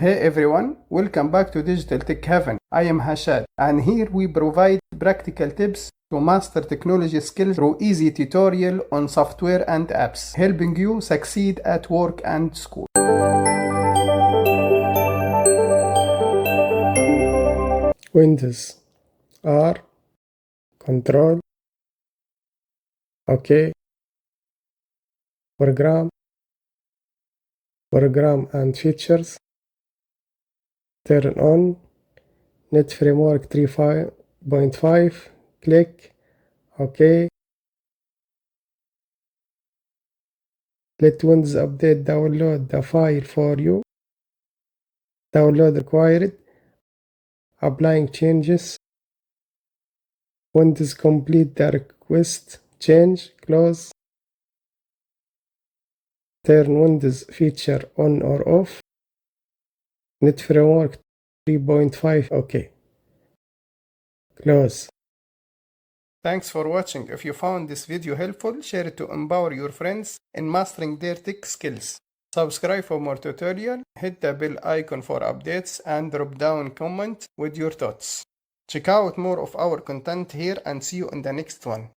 Hey everyone, welcome back to Digital Tech Heaven. I am Hashad, and here we provide practical tips to master technology skills through easy tutorial on software and apps, helping you succeed at work and school. Windows R Control OK Program and features turn on Net Framework 3.5 click OK. Let Windows Update download the file for you. Download required. Applying changes. Windows complete the request. Change. Close. Turn Windows feature on or off. Net Framework 3.5 OK. Close. Thanks for watching. If you found this video helpful, share it to empower your friends in mastering their tech skills. Subscribe for more tutorial, hit the bell icon for updates, and drop down comment with your thoughts. Check out more of our content here and see you in the next one.